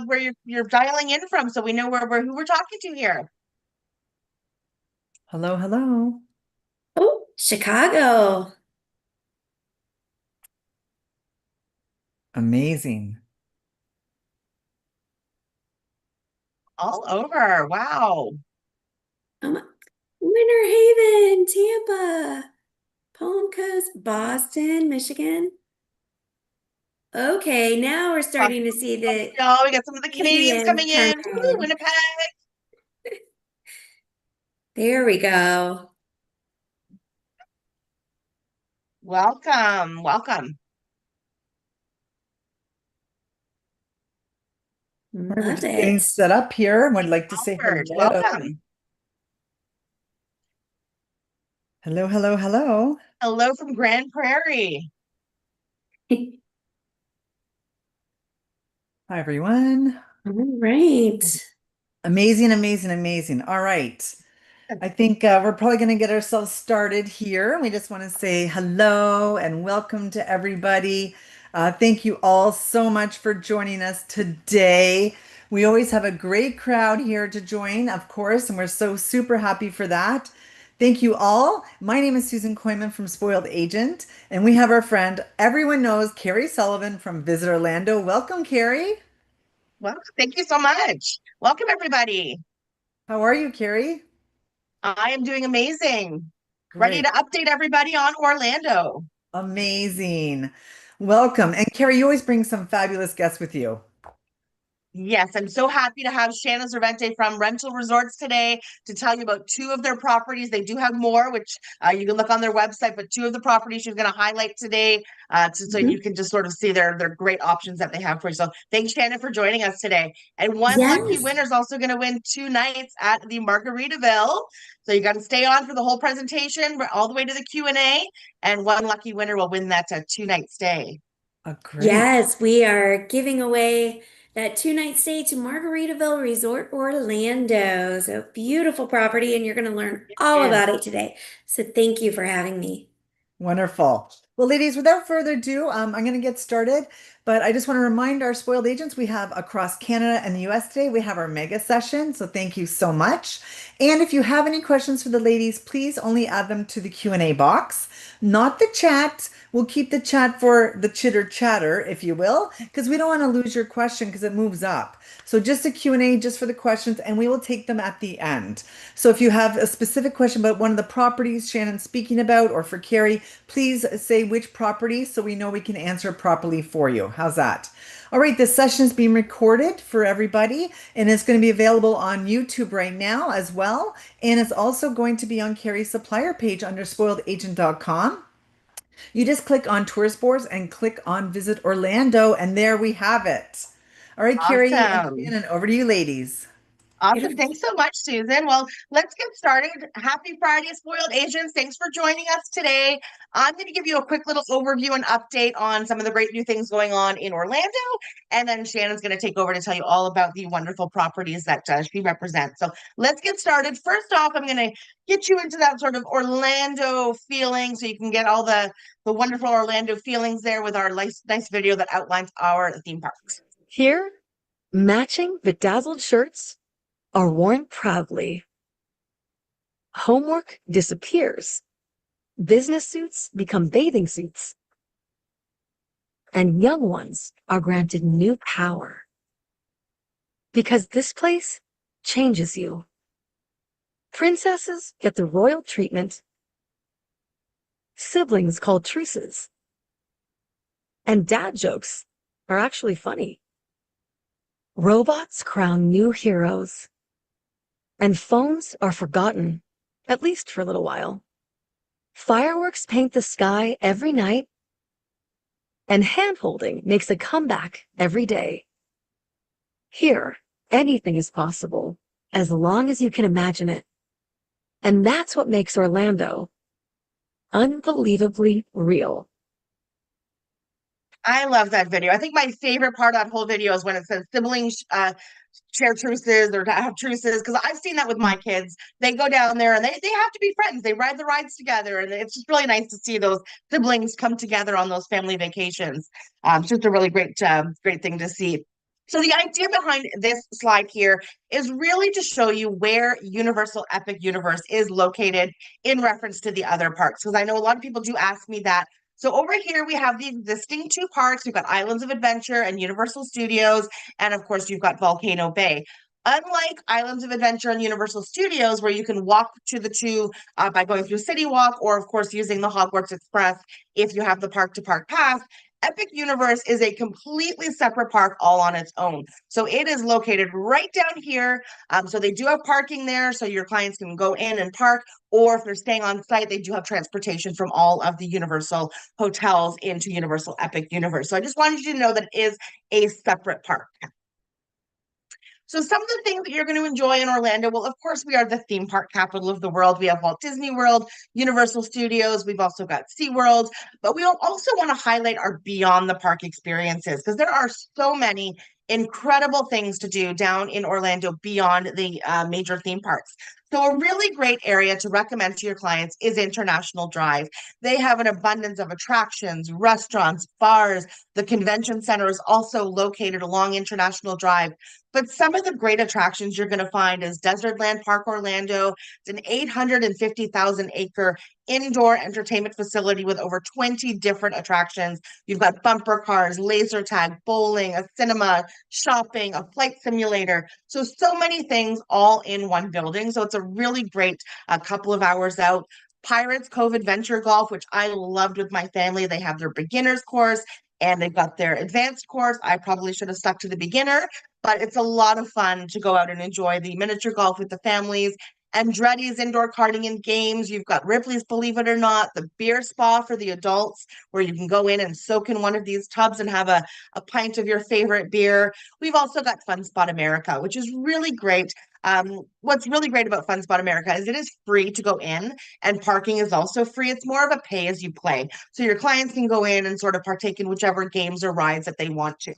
where you're dialing in from, so we know who we're talking to here. Hello, hello. Oh, Chicago. Amazing. All over. Wow. Um, Winter Haven, Tampa, Palm Coast, Boston, Michigan. Okay, now we're starting to see the Oh, we got some of the Canadians Canadians coming in. Woo, coming. Winnipeg. There we go. Welcome. Welcome. All right, we're Love just getting it. set up here. Would like to say Albert, hello. welcome. Hello, hello, hello. Hello from Grand Prairie. Hi, everyone. All right. Amazing, amazing, amazing. All right. I think we're probably going to get ourselves started here. We just want to say hello and welcome to everybody. Thank you all so much for joining us today. We always have a great crowd here to join, of course, and we're so super happy for that. Thank you all. My name is Susan Koyman from Spoiled Agent, and we have our friend, everyone knows, Carrie Sullivan from Visit Orlando. Welcome, Carrie. Well, thank you so much. Welcome, everybody. How are you, Carrie? I am doing amazing. Ready Great. to update everybody on Orlando. Amazing. Welcome. And Carrie, you always bring some fabulous guests with you. Yes, I'm so happy to have Shanna Zervente from Rentyl Resorts today to tell you about two of their properties. They do have more, which you can look on their website, but two of the properties she's going to highlight today, so you Mhm. can just sort of see their great options that they have for you. So thanks, Shanna, for joining us today. And one lucky Yes. winner is also going to win 2 nights at the Margaritaville. So you got to stay on for the whole presentation, all the way to the Q&A, and one lucky winner will win that 2 night stay. Great. Yes, we are giving away that 2 night stay to Margaritaville Resort Orlando. So beautiful property, and you're going to learn all Is about it today. So thank you for having me. Wonderful. Well, ladies, without further ado, I'm going to get started. But I just want to remind our spoiled agents we have across Canada and the US today, we have our mega session. So thank you so much. And if you have any questions for the ladies, please only add them to the Q&A box, not the chat. We'll keep the chat for the chitter chatter, if you will, because we don't want to lose your question because it moves up. So just a Q&A just for the questions, and we will take them at the end. So if you have a specific question about one of the properties Shannon's speaking about, or for Carrie, please say which property so we know we can answer properly for you. How's that? All right, this session is being recorded for everybody, and it's going to be available on YouTube right now as well. And it's also going to be on Carrie's supplier page under spoiledagent.com. You just click on tourist boards and click on Visit Orlando, and there we have it. All right, Carrie and awesome. Shannon, over to you, ladies. Awesome. Beautiful. Thanks so much, Susan. Well, let's get started. Happy Friday, Spoiled Agents. Thanks for joining us today. I'm going to give you a quick little overview and update on some of the great new things going on in Orlando. And then Shannon's going to take over to tell you all about the wonderful properties that she represents. So let's get started. First off, I'm going to get you into that sort of Orlando feeling so you can get all the wonderful Orlando feelings there with our nice video that outlines our theme parks. Here, matching bedazzled shirts are worn proudly. Homework disappears. Business suits become bathing suits. And young ones are granted new power. Because this place changes you. Princesses get the royal treatment. Siblings call truces. And dad jokes are actually funny. Robots crown new heroes. And phones are forgotten, at least for a little while. Fireworks paint the sky every night, and hand-holding makes a comeback every day. Here, anything is possible, as long as you can imagine it. And that's what makes Orlando unbelievably real. I love that video. I think my favorite part of that whole video is when it says siblings share truces or have truces, because I've seen that with my kids. They go down there and they have to be friends. They ride the rides together, and it's just really nice to see those siblings come together on those family vacations. It's just a really great thing to see. So the idea behind this slide here is really to show you where Universal Epic Universe is located in reference to the other parks, because I know a lot of people do ask me that. So over here, we have the existing two parks. We've got Islands of Adventure and Universal Studios, and of course, you've got Volcano Bay. Unlike Islands of Adventure and Universal Studios, where you can walk to the two by going through City Walk, or of course using the Hogwarts Express if you have the park to park pass, Epic Universe is a completely separate park all on its own. So it is located right down here. So they do have parking there, so your clients can go in and park, or if they're staying on site, they do have transportation from all of the Universal hotels into Universal Epic Universe. So I just wanted you to know that it is a separate park. So some of the things that you're going to enjoy in Orlando, well, of course, we are the theme park capital of the world. We have Walt Disney World, Universal Studios. We've also got SeaWorld, but we also want to highlight our beyond the park experiences, because there are so many incredible things to do down in Orlando beyond the major theme parks. So a really great area to recommend to your clients is International Drive. They have an abundance of attractions, restaurants, bars. The convention center is also located along International Drive. But some of the great attractions you're going to find is Desertland Park Orlando. It's an 850,000 acre indoor entertainment facility with over 20 different attractions. You've got bumper cars, laser tag, bowling, a cinema, shopping, a flight simulator. So many things all in one building. So it's a really great couple of hours out. Pirates Cove Adventure Golf, which I loved with my family. They have their beginner's course and they've got their advanced course. I probably should have stuck to the beginner, but it's a lot of fun to go out and enjoy the miniature golf with the families. Andretti's indoor karting and games. You've got Ripley's Believe It or Not, the beer spa for the adults, where you can go in and soak in one of these tubs and have a pint of your favorite beer. We've also got Fun Spot America, which is really great. What's really great about Fun Spot America is it is free to go in, and parking is also free. It's more of a pay as you play. So your clients can go in and sort of partake in whichever games or rides that they want to.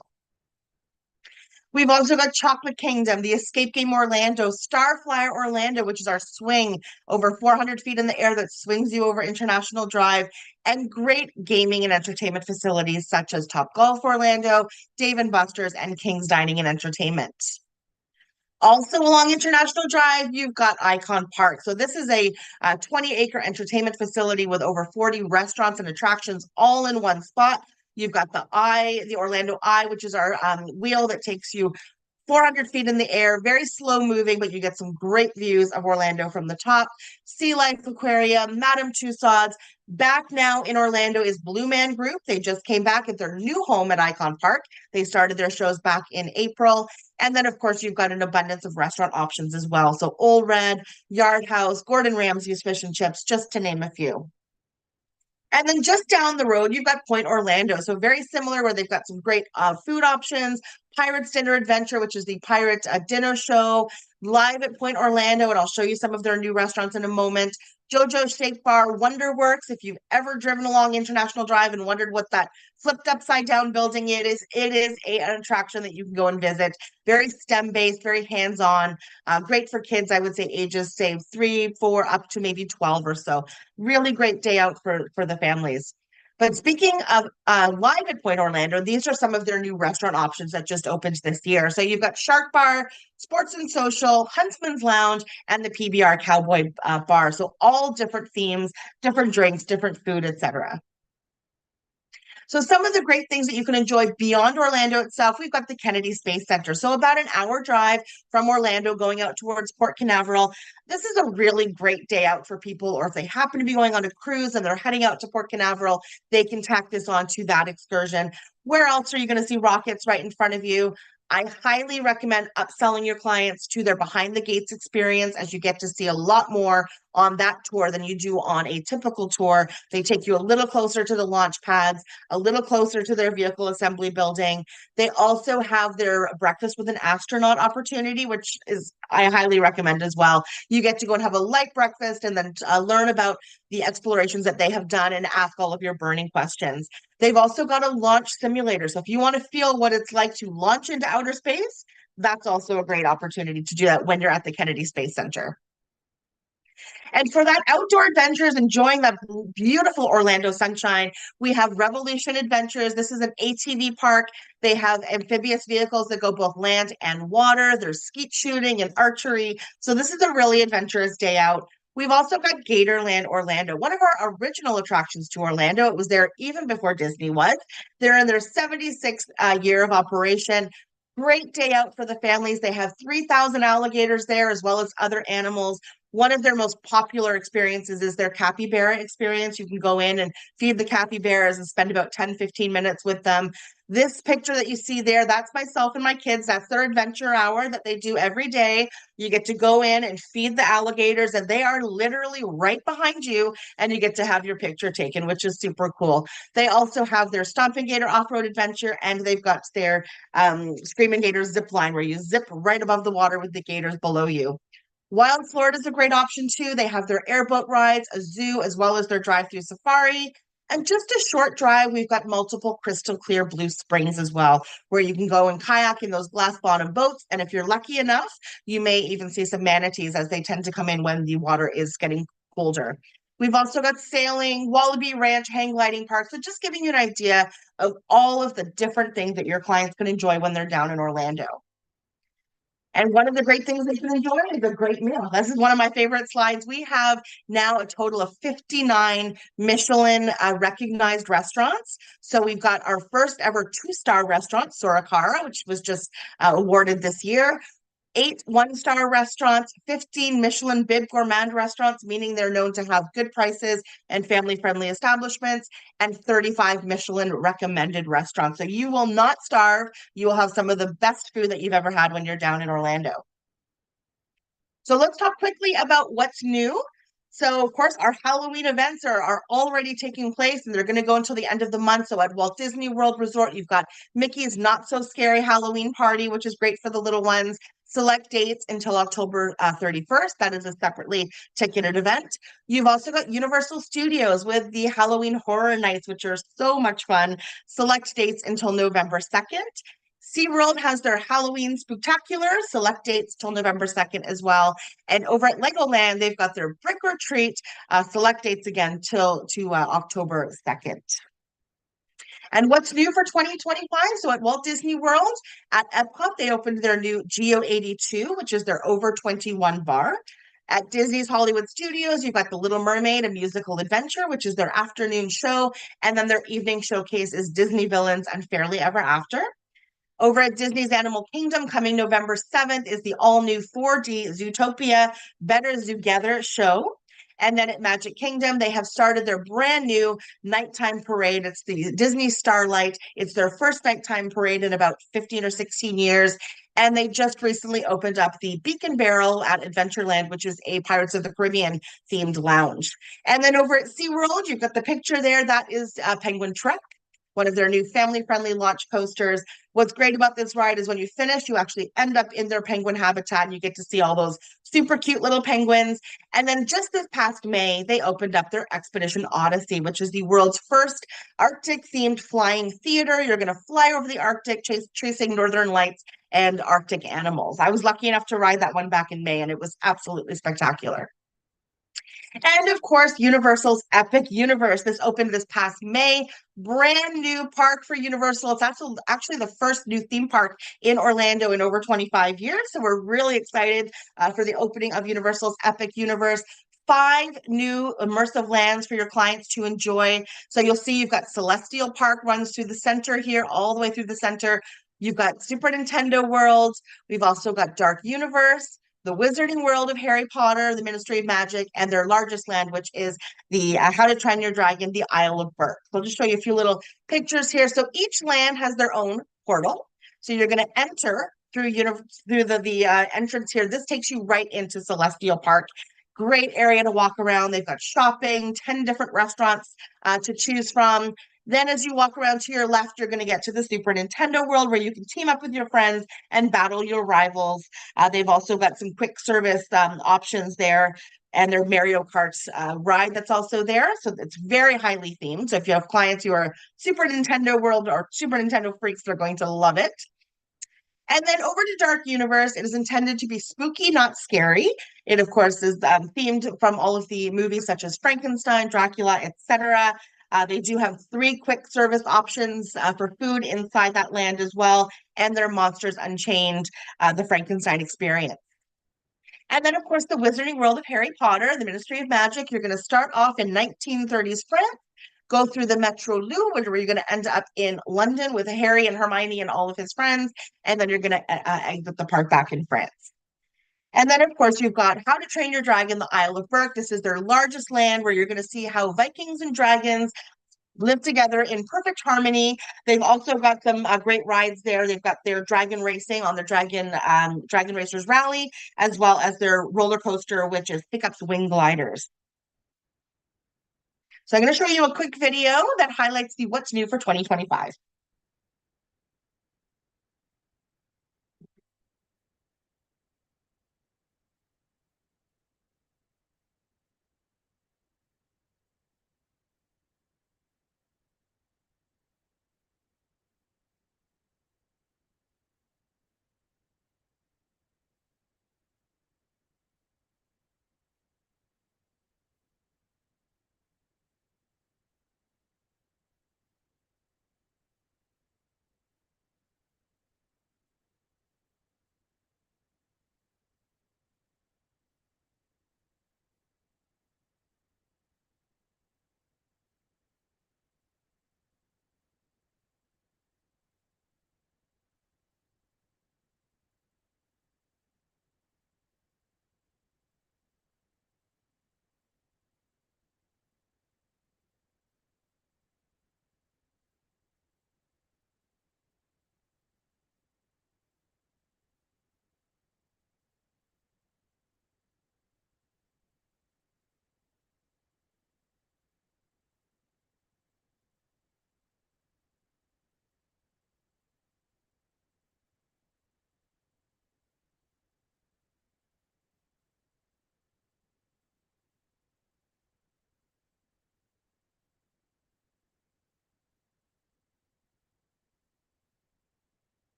We've also got Chocolate Kingdom, the Escape Game Orlando, Starflyer Orlando, which is our swing over 400 feet in the air that swings you over International Drive, and great gaming and entertainment facilities such as Top Golf Orlando, Dave & Buster's, and King's Dining and Entertainment. Also along International Drive, you've got Icon Park. So this is a 20-acre entertainment facility with over 40 restaurants and attractions all in one spot. You've got the Orlando Eye, which is our wheel that takes you 400 feet in the air, very slow moving, but you get some great views of Orlando from the top. Sea Life Aquarium, Madame Tussauds. Back now in Orlando is Blue Man Group. They just came back at their new home at Icon Park. They started their shows back in April. And then, of course, you've got an abundance of restaurant options as well. So Ole Red, Yard House, Gordon Ramsay's Fish and Chips, just to name a few. And then just down the road, you've got Point Orlando. So very similar, where they've got some great food options. Pirates Dinner Adventure, which is the pirate dinner show, live at Point Orlando. And I'll show you some of their new restaurants in a moment. JoJo's Shake Bar, Wonderworks. If you've ever driven along International Drive and wondered what that flipped upside down building it is an attraction that you can go and visit. Very STEM based, very hands on, great for kids. I would say ages say 3, 4, up to maybe 12 or so. Really great day out for the families. But speaking of live at Point Orlando, these are some of their new restaurant options that just opened this year. So you've got Shark Bar, Sports and Social, Huntsman's Lounge, and the PBR Cowboy Bar. So all different themes, different drinks, different food, etc. So some of the great things that you can enjoy beyond Orlando itself, we've got the Kennedy Space Center. So about an hour drive from Orlando going out towards Port Canaveral. This is a really great day out for people, or if they happen to be going on a cruise and they're heading out to Port Canaveral, they can tack this on to that excursion. Where else are you going to see rockets right in front of you? I highly recommend upselling your clients to their behind the gates experience, as you get to see a lot more on that tour than you do on a typical tour. They take you a little closer to the launch pads, a little closer to their vehicle assembly building. They also have their breakfast with an astronaut opportunity, which is I highly recommend as well. You get to go and have a light breakfast and then learn about the explorations that they have done and ask all of your burning questions. They've also got a launch simulator. So if you want to feel what it's like to launch into outer space, that's also a great opportunity to do that when you're at the Kennedy Space Center. And for that outdoor adventures, enjoying that beautiful Orlando sunshine, we have Revolution Adventures. This is an ATV park. They have amphibious vehicles that go both land and water. There's skeet shooting and archery. So this is a really adventurous day out. We've also got Gatorland Orlando, one of our original attractions to Orlando. It was there even before Disney was. They're in their 76th year of operation. Great day out for the families. They have 3,000 alligators there, as well as other animals. One of their most popular experiences is their capybara experience. You can go in and feed the capybaras and spend about 10-15 minutes with them. This picture that you see there, that's myself and my kids. That's their adventure hour that they do every day. You get to go in and feed the alligators, and they are literally right behind you, and you get to have your picture taken, which is super cool. They also have their Stomping Gator off-road adventure, and they've got their Screaming Gator zip line, where you zip right above the water with the gators below you. Wild Florida is a great option too. They have their airboat rides, a zoo, as well as their drive-through safari. And just a short drive, we've got multiple crystal clear blue springs as well, where you can go and kayak in those glass bottom boats. And if you're lucky enough, you may even see some manatees, as they tend to come in when the water is getting colder. We've also got sailing, Wallaby Ranch, hang gliding park. So just giving you an idea of all of the different things that your clients can enjoy when they're down in Orlando. And one of the great things they can enjoy is a great meal. This is one of my favorite slides. We have now a total of 59 Michelin recognized restaurants. So we've got our first ever 2-star restaurant, Sorokara, which was just awarded this year. 8 one-star restaurants, 15 Michelin Bib Gourmand restaurants, meaning they're known to have good prices and family-friendly establishments, and 35 Michelin recommended restaurants. So you will not starve. You will have some of the best food that you've ever had when you're down in Orlando. So let's talk quickly about what's new. So, of course, our Halloween events are already taking place, and they're going to go until the end of the month. So at Walt Disney World Resort, you've got Mickey's Not So Scary Halloween Party, which is great for the little ones. Select dates until October 31st. That is a separately ticketed event. You've also got Universal Studios with the Halloween Horror Nights, which are so much fun. Select dates until November 2nd. SeaWorld has their Halloween Spooktacular, select dates till November 2nd as well. And over at Legoland, they've got their Brick or Treat, select dates again till October 2nd. And what's new for 2025? So at Walt Disney World, at Epcot, they opened their new Geo 82, which is their over 21 bar. At Disney's Hollywood Studios, you've got The Little Mermaid, a musical adventure, which is their afternoon show. And then their evening showcase is Disney Villains and Fairly Ever After. Over at Disney's Animal Kingdom, coming November 7th, is the all-new 4D Zootopia Better Together show. And then at Magic Kingdom, they have started their brand new nighttime parade. It's the Disney Starlight. It's their first nighttime parade in about 15 or 16 years. And they just recently opened up the Beacon Barrel at Adventureland, which is a Pirates of the Caribbean themed lounge. And then over at SeaWorld, you've got the picture there. That is Penguin Trek, one of their new family-friendly launch coasters. What's great about this ride is when you finish, you actually end up in their penguin habitat, and you get to see all those super cute little penguins. And then just this past May, they opened up their Expedition Odyssey, which is the world's first Arctic-themed flying theater. You're going to fly over the Arctic, chasing northern lights and Arctic animals. I was lucky enough to ride that one back in May, and it was absolutely spectacular. And of course, Universal's Epic Universe. This opened this past May. Brand new park for Universal. It's actually the first new theme park in Orlando in over 25 years. So we're really excited for the opening of Universal's Epic Universe. 5 new immersive lands for your clients to enjoy. So you'll see you've got Celestial Park runs through the center here, all the way through the center. You've got Super Nintendo World. We've also got Dark Universe, the Wizarding World of Harry Potter, the Ministry of Magic, and their largest land, which is the How to Train Your Dragon, the Isle of Berk. So I'll just show you a few little pictures here. So each land has their own portal. So you're going to enter through the entrance here. This takes you right into Celestial Park. Great area to walk around. They've got shopping, 10 different restaurants to choose from. Then as you walk around to your left, you're going to get to the Super Nintendo World, where you can team up with your friends and battle your rivals. They've also got some quick service options there, and their Mario Kart ride that's also there. So it's very highly themed. So if you have clients who are Super Nintendo World or Super Nintendo freaks, they're going to love it. And then over to Dark Universe, it is intended to be spooky, not scary. It, of course, is themed from all of the movies such as Frankenstein, Dracula, etc. They do have 3 quick service options for food inside that land as well, and their Monsters Unchained, the Frankenstein experience. And then, of course, the Wizarding World of Harry Potter, the Ministry of Magic. You're going to start off in 1930s France, go through the Metro Louvre, where you're going to end up in London with Harry and Hermione and all of his friends, and then you're going to exit the park back in France. And then, of course, you've got How to Train Your Dragon, the Isle of Berk. This is their largest land where you're going to see how Vikings and dragons live together in perfect harmony. They've also got some great rides there. They've got their dragon racing on the Dragon Racers Rally, as well as their roller coaster, which is Hiccup's Wing Gliders. So I'm going to show you a quick video that highlights the what's new for 2025.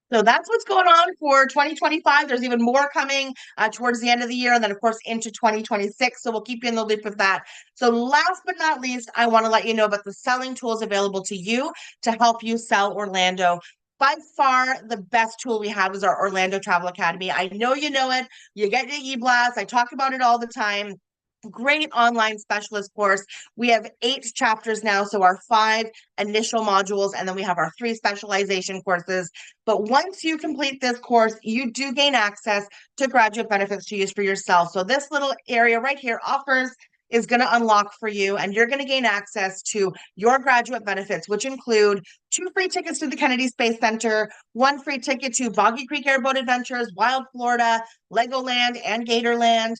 So that's what's going on for 2025. There's even more coming towards the end of the year, and then, of course, into 2026. So we'll keep you in the loop with that. So last but not least, I want to let you know about the selling tools available to you to help you sell Orlando. By far, the best tool we have is our Orlando Travel Academy. I know you know it. You get your e-blast. I talk about it all the time. Great online specialist course. We have 8 chapters now, so our 5 initial modules, and then we have our 3 specialization courses. But once you complete this course, you do gain access to graduate benefits to use for yourself. So this little area right here, offers, is going to unlock for you, and you're going to gain access to your graduate benefits, which include 2 free tickets to the Kennedy Space Center, 1 free ticket to Boggy Creek Airboat Adventures, Wild Florida, Legoland, and Gatorland.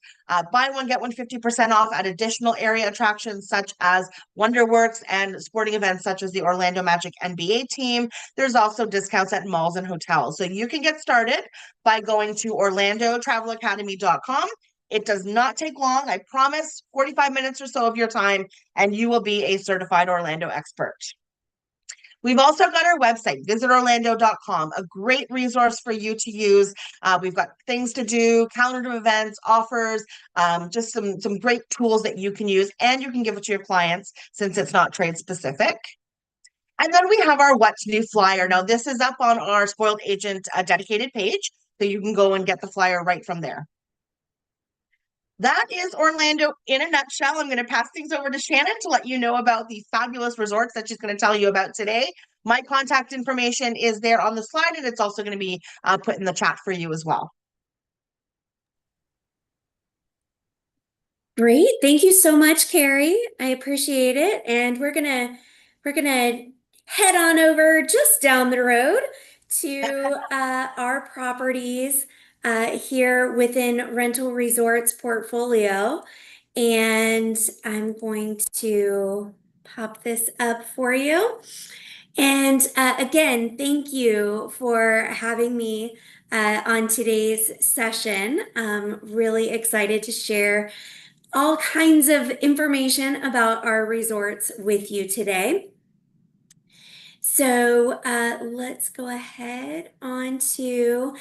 Buy one, get one 50% off at additional area attractions such as Wonderworks and sporting events such as the Orlando Magic NBA team. There's also discounts at malls and hotels. So you can get started by going to orlandotravelacademy.com. It does not take long. I promise, 45 minutes or so of your time, and you will be a certified Orlando expert. We've also got our website, visitorlando.com, a great resource for you to use. We've got things to do, calendar of events, offers, just some great tools that you can use, and you can give it to your clients since it's not trade specific. And then we have our What's New flyer. Now, this is up on our Spoiled Agent dedicated page, so you can go and get the flyer right from there. That is Orlando in a nutshell. I'm going to pass things over to Shannon to let you know about the fabulous resorts that she's going to tell you about today. My contact information is there on the slide, and it's also going to be put in the chat for you as well. Great. Thank you so much, Carrie. I appreciate it. And we're gonna head on over just down the road to our properties here within Rentyl Resorts portfolio. and I'm going to pop this up for you. And again, thank you for having me on today's session. Really excited to share all kinds of information about our resorts with you today. So let's go ahead on to,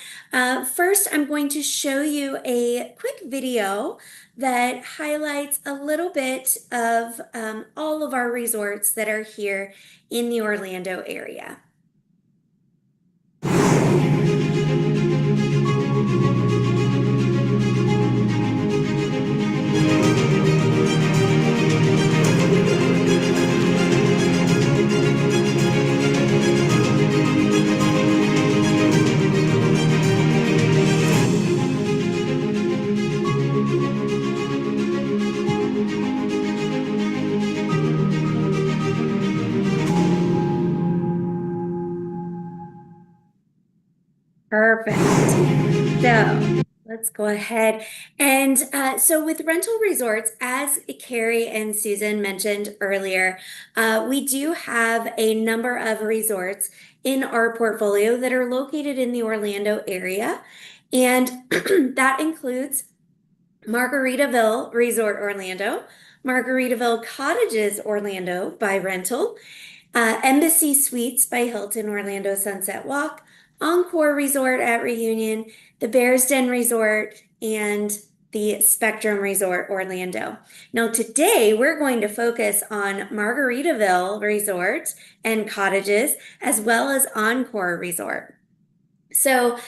first I'm going to show you a quick video that highlights a little bit of all of our resorts that are here in the Orlando area. Perfect. So let's go ahead. And so with Rentyl Resorts, as Carrie and Susan mentioned earlier, we do have a number of resorts in our portfolio that are located in the Orlando area. And that includes Margaritaville Resort Orlando, Margaritaville Cottages Orlando by Rentyl, Embassy Suites by Hilton Orlando Sunset Walk, Encore Resort at Reunion, the Bears Den Resort, and the Spectrum Resort Orlando. Now today we're going to focus on Margaritaville Resort and Cottages as well as Encore Resort. So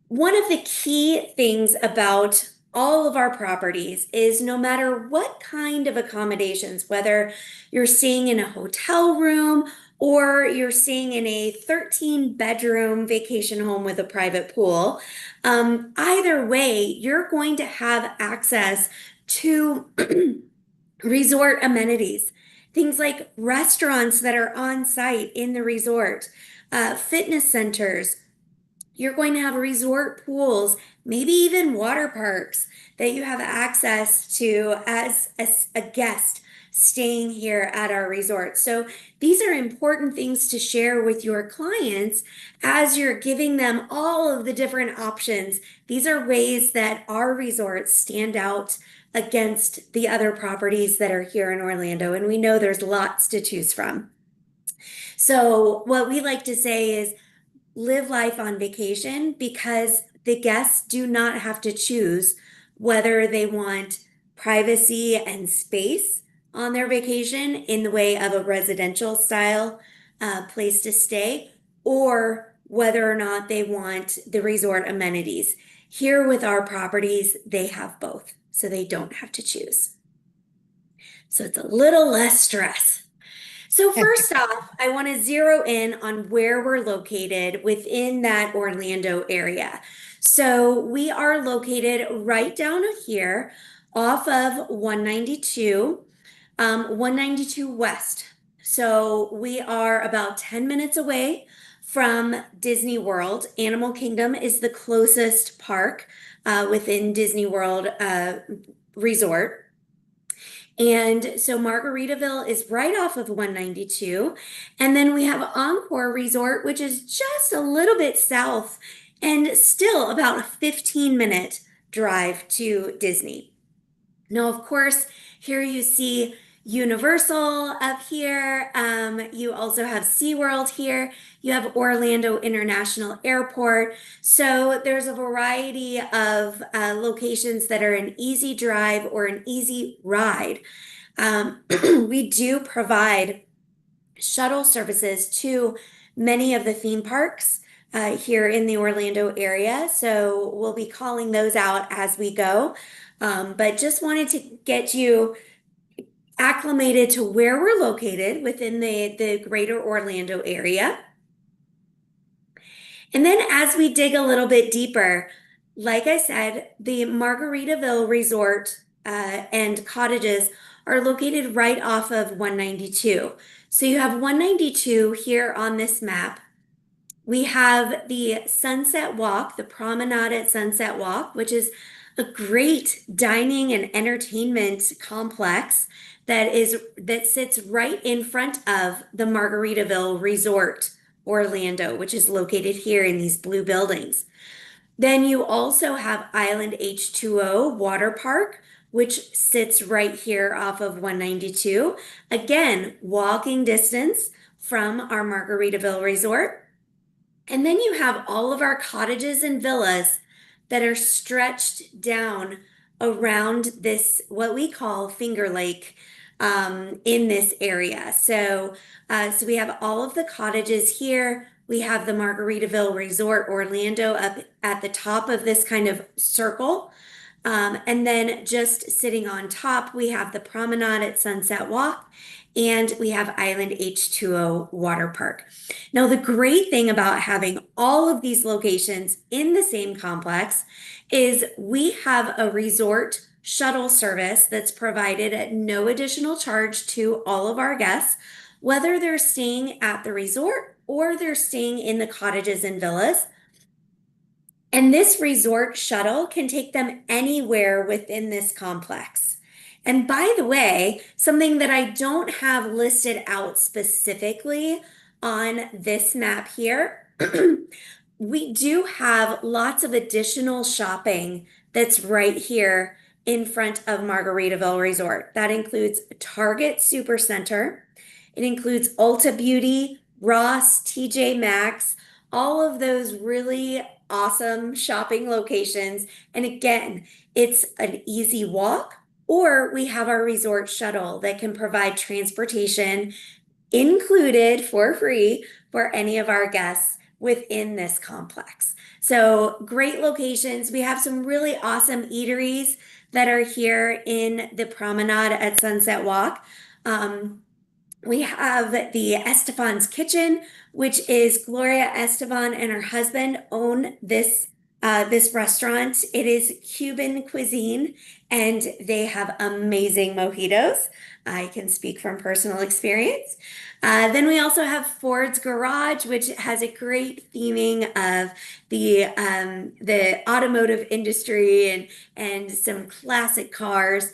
one of the key things about all of our properties is no matter what kind of accommodations, whether you're staying in a hotel room or you're staying in a 13-bedroom vacation home with a private pool, either way, you're going to have access to resort amenities. Things like restaurants that are on site in the resort, fitness centers. You're going to have resort pools, maybe even water parks that you have access to as a guest staying here at our resort. So these are important things to share with your clients as you're giving them all of the different options. These are ways that our resorts stand out against the other properties that are here in Orlando, and we know there's lots to choose from. So what we like to say is live life on vacation, because the guests do not have to choose whether they want privacy and space on their vacation in the way of a residential style place to stay, or whether or not they want the resort amenities. Here with our properties, they have both, so they don't have to choose. So it's a little less stress. So first off, I want to zero in on where we're located within that Orlando area. So we are located right down here off of 192, 192 West. So we are about 10 minutes away from Disney World. Animal Kingdom is the closest park within Disney World Resort. And so Margaritaville is right off of 192. And then we have Encore Resort, which is just a little bit south and still about a 15-minute drive to Disney. Now, of course, here you see Universal up here. You also have SeaWorld here. You have Orlando International Airport. So there's a variety of locations that are an easy drive or an easy ride. We do provide shuttle services to many of the theme parks here in the Orlando area. So we'll be calling those out as we go. But just wanted to get you acclimated to where we're located within the greater Orlando area. And then as we dig a little bit deeper, like I said, the Margaritaville Resort and Cottages are located right off of 192. So you have 192 here on this map. We have the Sunset Walk, the promenade at Sunset Walk, which is a great dining and entertainment complex that sits right in front of the Margaritaville Resort Orlando, which is located here in these blue buildings. Then you also have Island H2O Water Park, which sits right here off of 192. Again, walking distance from our Margaritaville Resort. And then you have all of our cottages and villas that are stretched down around this, what we call Finger Lake, in this area. So we have all of the cottages here. We have the Margaritaville Resort Orlando up at the top of this kind of circle. And then just sitting on top, we have the promenade at Sunset Walk, and we have Island H2O Water Park. Now, the great thing about having all of these locations in the same complex is we have a resort shuttle service that's provided at no additional charge to all of our guests, whether they're staying at the resort or they're staying in the cottages and villas. And this resort shuttle can take them anywhere within this complex. And by the way, something that I don't have listed out specifically on this map here, we do have lots of additional shopping that's right here in front of Margaritaville Resort. That includes Target Supercenter. It includes Ulta Beauty, Ross, TJ Maxx, all of those really awesome shopping locations. And again, it's an easy walk, or we have our resort shuttle that can provide transportation included for free for any of our guests within this complex. So great locations. We have some really awesome eateries that are here in the promenade at Sunset Walk. We have the Estefan's Kitchen, which is Gloria Estefan and her husband own this restaurant. It is Cuban cuisine, and they have amazing mojitos. I can speak from personal experience. Then we also have Ford's Garage, which has a great theming of the automotive industry and some classic cars.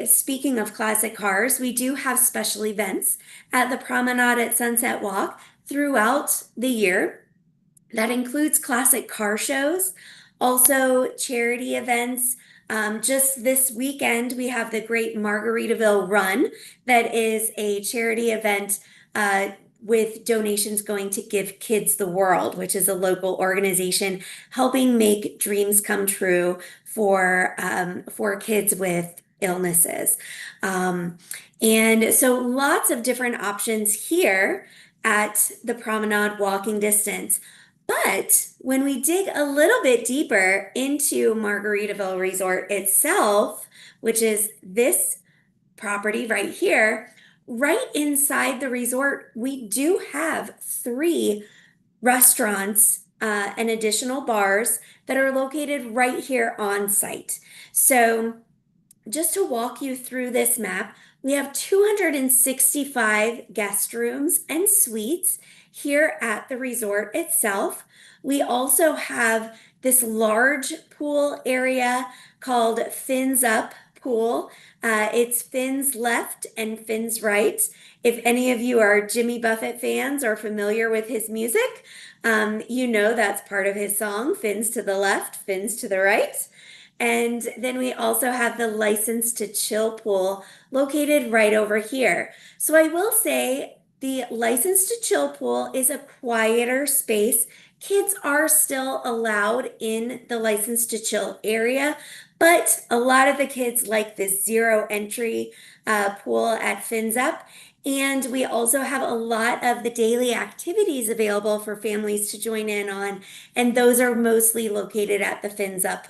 Speaking of classic cars, we do have special events at the Promenade at Sunset Walk throughout the year. That includes classic car shows, also charity events. Just this weekend, we have the Great Margaritaville Run, that is a charity event with donations going to Give Kids the World, which is a local organization helping make dreams come true for kids with illnesses. And so lots of different options here at the Promenade walking distance. But when we dig a little bit deeper into Margaritaville Resort itself, which is this property right here, right inside the resort, we do have 3 restaurants and additional bars that are located right here on site. So just to walk you through this map, we have 265 guest rooms and suites here at the resort itself. We also have this large pool area called Fins Up Pool. It's Fins Left and Fins Right. If any of you are Jimmy Buffett fans or familiar with his music, you know that's part of his song, Fins to the Left, Fins to the Right. And then we also have the License to Chill pool located right over here. So I will say the License to Chill pool is a quieter space. Kids are still allowed in the License to Chill area, but a lot of the kids like this zero entry pool at Fins Up. And we also have a lot of the daily activities available for families to join in on, and those are mostly located at the Fins Up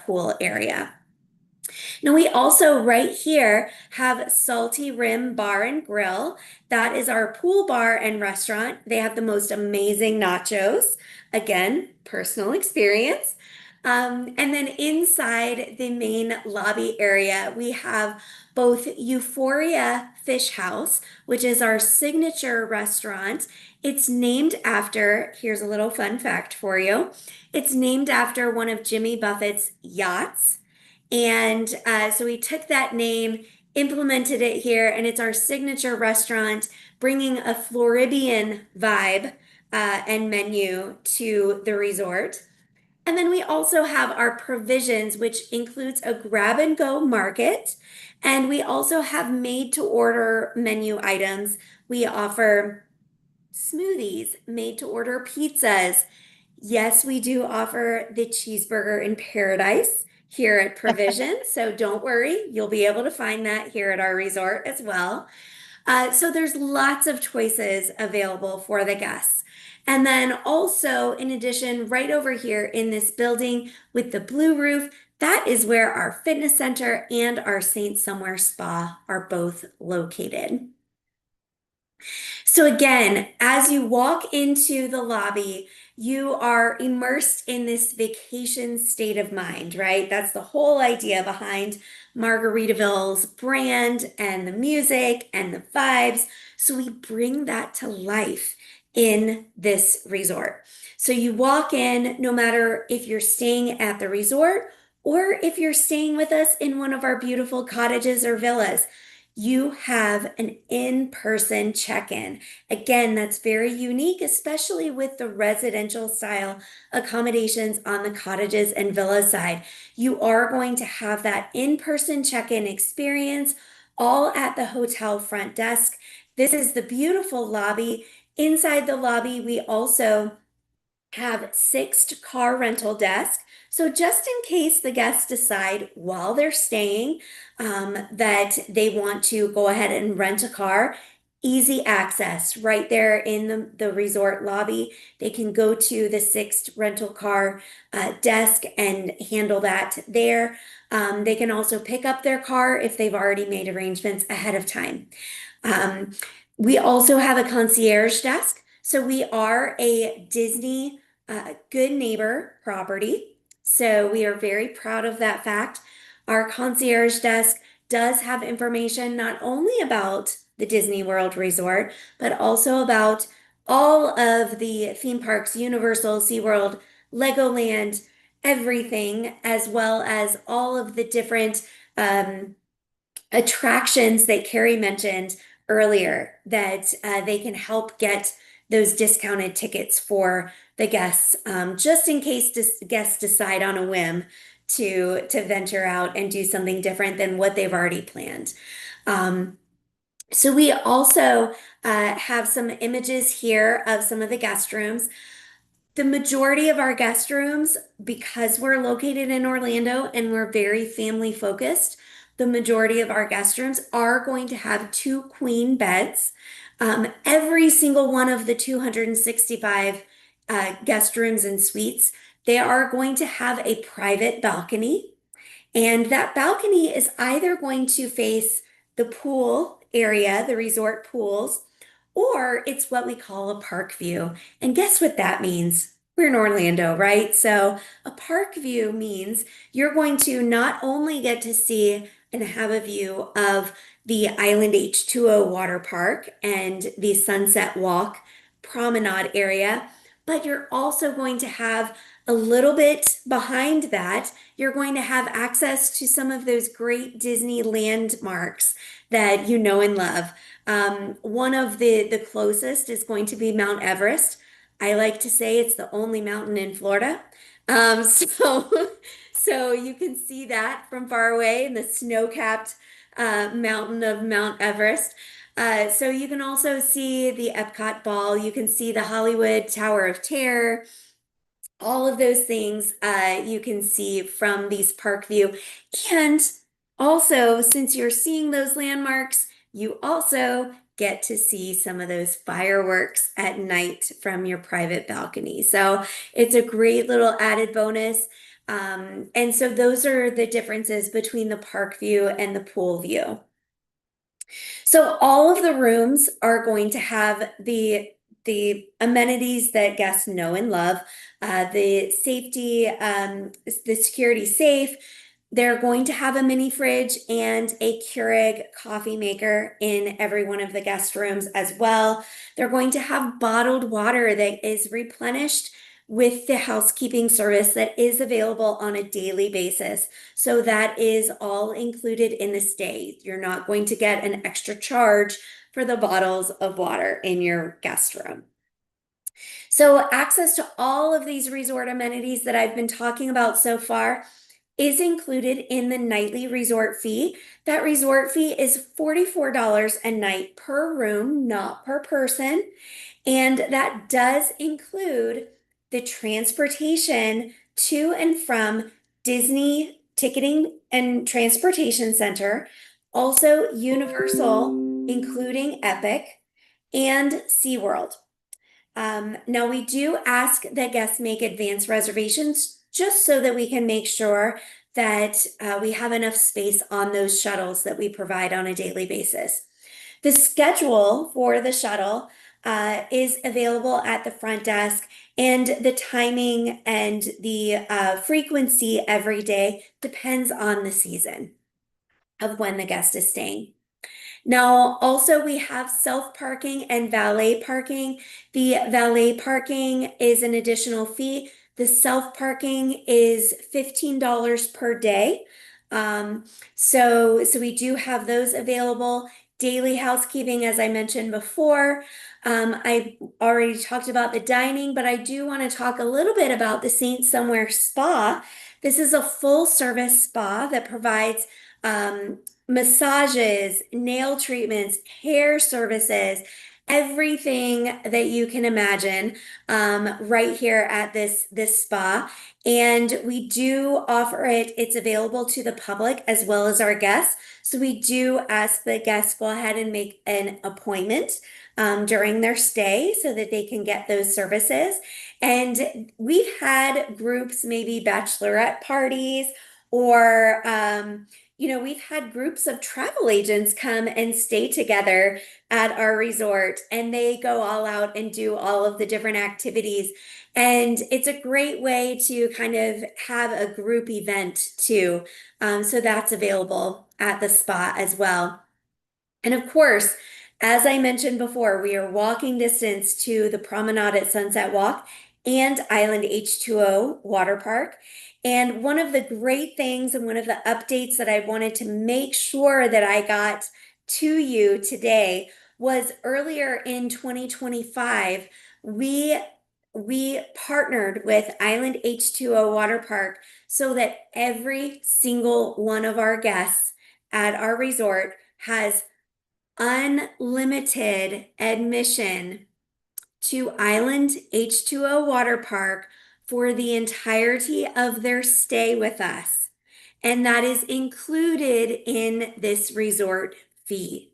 pool area. Now we also right here have Salty Rim Bar and Grill. That is our pool bar and restaurant. They have the most amazing nachos. Again, personal experience. And then inside the main lobby area, we have both Euphoria Fish House, which is our signature restaurant. It's named after, here's a little fun fact for you. It's named after one of Jimmy Buffett's yachts. And so we took that name, implemented it here, and it's our signature restaurant, bringing a Floridian vibe and menu to the resort. And then we also have our provisions, which includes a grab and go market. And we also have made to order menu items. We offer smoothies, made to order pizzas. Yes, we do offer the cheeseburger in paradise here at Provision. So don't worry, you'll be able to find that here at our resort as well. So there's lots of choices available for the guests. And then also, in addition, right over here in this building with the blue roof, that is where our fitness center and our Saint Somewhere Spa are both located. So again, as you walk into the lobby, you are immersed in this vacation state of mind, right? That's the whole idea behind Margaritaville's brand and the music and the vibes. So we bring that to life in this resort. So you walk in, no matter if you're staying at the resort or if you're staying with us in one of our beautiful cottages or villas, you have an in-person check-in. Again, that's very unique, especially with the residential style accommodations on the cottages and villa side. You are going to have that in-person check-in experience all at the hotel front desk. This is the beautiful lobby. Inside the lobby, we also have 6 car rental desks. So just in case the guests decide while they're staying that they want to go ahead and rent a car, easy access right there in the resort lobby. They can go to the 6 rental car desk and handle that there. They can also pick up their car if they've already made arrangements ahead of time. We also have a concierge desk. So we are a Disney Good Neighbor property. So we are very proud of that fact. Our concierge desk does have information not only about the Disney World Resort, but also about all of the theme parks, Universal, SeaWorld, Legoland, everything, as well as all of the different attractions that Carrie mentioned earlier that they can help get those discounted tickets for the guests, just in case guests decide on a whim to venture out and do something different than what they've already planned. So we also have some images here of some of the guest rooms. The majority of our guest rooms, because we're located in Orlando and we're very family focused, the majority of our guest rooms are going to have 2 queen beds. Every single one of the 265 guest rooms and suites, they are going to have a private balcony. And that balcony is either going to face the pool area, the resort pools, or it's what we call a park view. And guess what that means? We're in Orlando, right? So a park view means you're going to not only get to see and have a view of the Island H2O water park and the Sunset Walk promenade area, but you're also going to have a little bit behind that, you're going to have access to some of those great Disney landmarks that you know and love. One of the closest is going to be Mount Everest. I like to say it's the only mountain in Florida. So you can see that from far away in the snow-capped mountain of Mount Everest. So you can also see the Epcot Ball. You can see the Hollywood Tower of Terror. All of those things you can see from these park view. And also, since you're seeing those landmarks, you also get to see some of those fireworks at night from your private balcony. So it's a great little added bonus. And so those are the differences between the park view and the pool view. So all of the rooms are going to have the amenities that guests know and love, the safety, the security safe, They're going to have a mini fridge and a Keurig coffee maker in every one of the guest rooms as well. They're going to have bottled water that is replenished with the housekeeping service that is available on a daily basis. So that is all included in the stay. You're not going to get an extra charge for the bottles of water in your guest room. So access to all of these resort amenities that I've been talking about so far is included in the nightly resort fee. That resort fee is $44 a night per room, not per person. And that does include the transportation to and from Disney Ticketing and Transportation Center, also Universal, including Epic, and SeaWorld. Now, we do ask that guests make advance reservations just so that we can make sure that we have enough space on those shuttles that we provide on a daily basis. The schedule for the shuttle is available at the front desk, and the timing and the frequency every day depends on the season of when the guest is staying. Now, also we have self-parking and valet parking. The valet parking is an additional fee. The self-parking is $15 per day. So we do have those available. Daily housekeeping, as I mentioned before. I already talked about the dining, but I do want to talk a little bit about the Saint Somewhere Spa. This is a full service spa that provides massages, nail treatments, hair services, everything that you can imagine right here at this spa. And we do offer it. It's available to the public as well as our guests. So we do ask the guests go ahead and make an appointment during their stay so that they can get those services. And we've had groups, maybe bachelorette parties, or we've had groups of travel agents come and stay together at our resort, and they go all out and do all of the different activities. And it's a great way to kind of have a group event too. So that's available at the spa as well. And of course, as I mentioned before, we are walking distance to the Promenade at Sunset Walk and Island H2O Water Park. And one of the great things and one of the updates that I wanted to make sure that I got to you today was earlier in 2025, we partnered with Island H2O Water Park so that every single one of our guests at our resort has unlimited admission to Island H2O Water Park for the entirety of their stay with us. And that is included in this resort fee.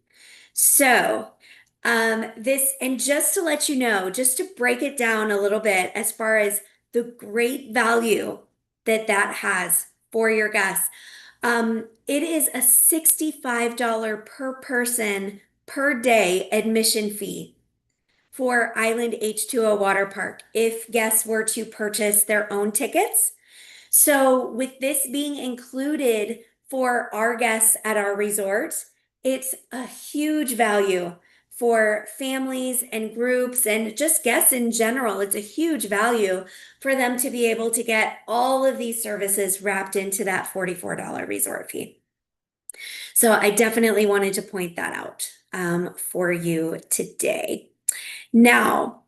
So, and just to let you know, just to break it down a little bit as far as the great value that has for your guests. It is a $65 per person per day admission fee for Island H2O Water Park if guests were to purchase their own tickets. So with this being included for our guests at our resort, it's a huge value for families and groups and just guests in general. It's a huge value for them to be able to get all of these services wrapped into that $44 resort fee. So I definitely wanted to point that out for you today. Now,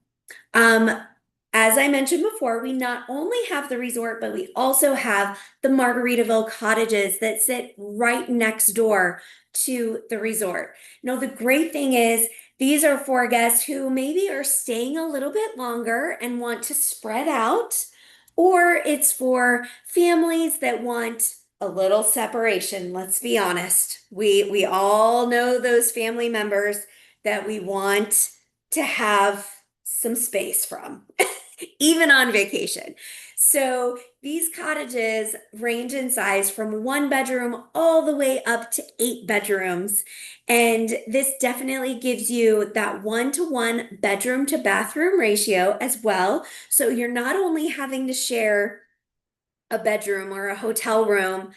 as I mentioned before, we not only have the resort, but we also have the Margaritaville cottages that sit right next door to the resort. Now, the great thing is these are for guests who maybe are staying a little bit longer and want to spread out, or it's for families that want a little separation. Let's be honest. We all know those family members that we want to have some space from, even on vacation. So these cottages range in size from 1 bedroom all the way up to 8 bedrooms. And this definitely gives you that 1-to-1 bedroom to bathroom ratio as well. So you're not only having to share a bedroom or a hotel room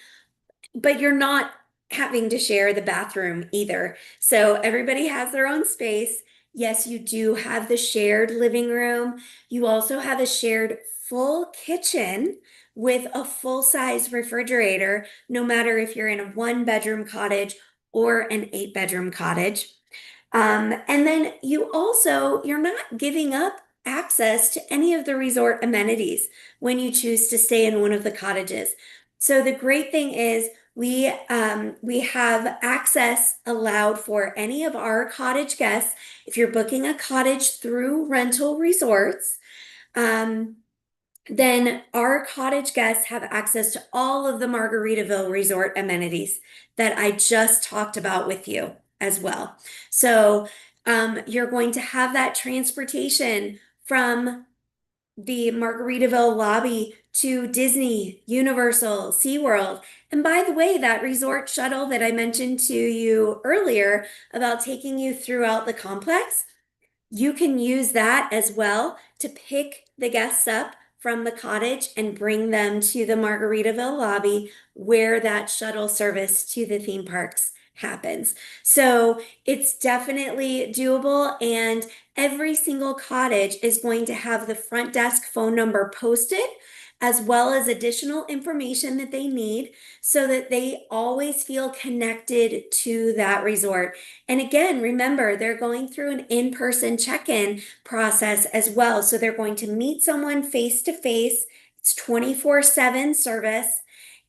but you're not having to share the bathroom either. So everybody has their own space. Yes, you do have the shared living room. You also have a shared full kitchen with a full-size refrigerator, no matter if you're in a 1-bedroom cottage or an 8-bedroom cottage. And then you're not giving up access to any of the resort amenities when you choose to stay in one of the cottages. So the great thing is we have access allowed for any of our cottage guests. If you're booking a cottage through Rentyl Resorts, um, then our cottage guests have access to all of the Margaritaville resort amenities that I just talked about with you as well. So you're going to have that transportation from the Margaritaville lobby to Disney, Universal, SeaWorld. And by the way, that resort shuttle that I mentioned to you earlier about taking you throughout the complex, you can use that as well to pick the guests up from the cottage and bring them to the Margaritaville lobby where that shuttle service to the theme parks happens. So it's definitely doable, and every single cottage is going to have the front desk phone number posted, as well as additional information that they need so that they always feel connected to that resort. And again, remember, they're going through an in-person check-in process as well. So they're going to meet someone face-to-face. It's 24/7 service,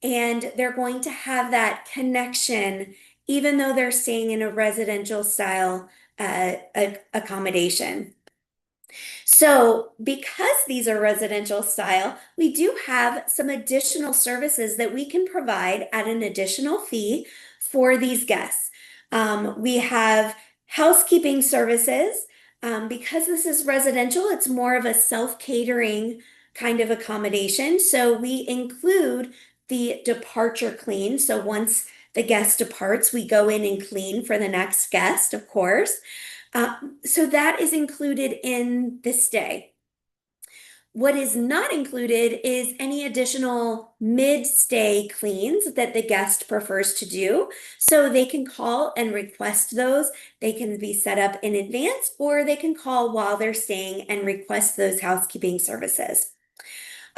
and they're going to have that connection, even though they're staying in a residential style accommodation. So because these are residential style, we do have some additional services that we can provide at an additional fee for these guests. We have housekeeping services. Because this is residential, it's more of a self-catering kind of accommodation. So we include the departure clean. So once the guest departs, we go in and clean for the next guest, of course. So that is included in the stay. What is not included is any additional mid-stay cleans that the guest prefers to do. So they can call and request those. They can be set up in advance, or they can call while they're staying and request those housekeeping services.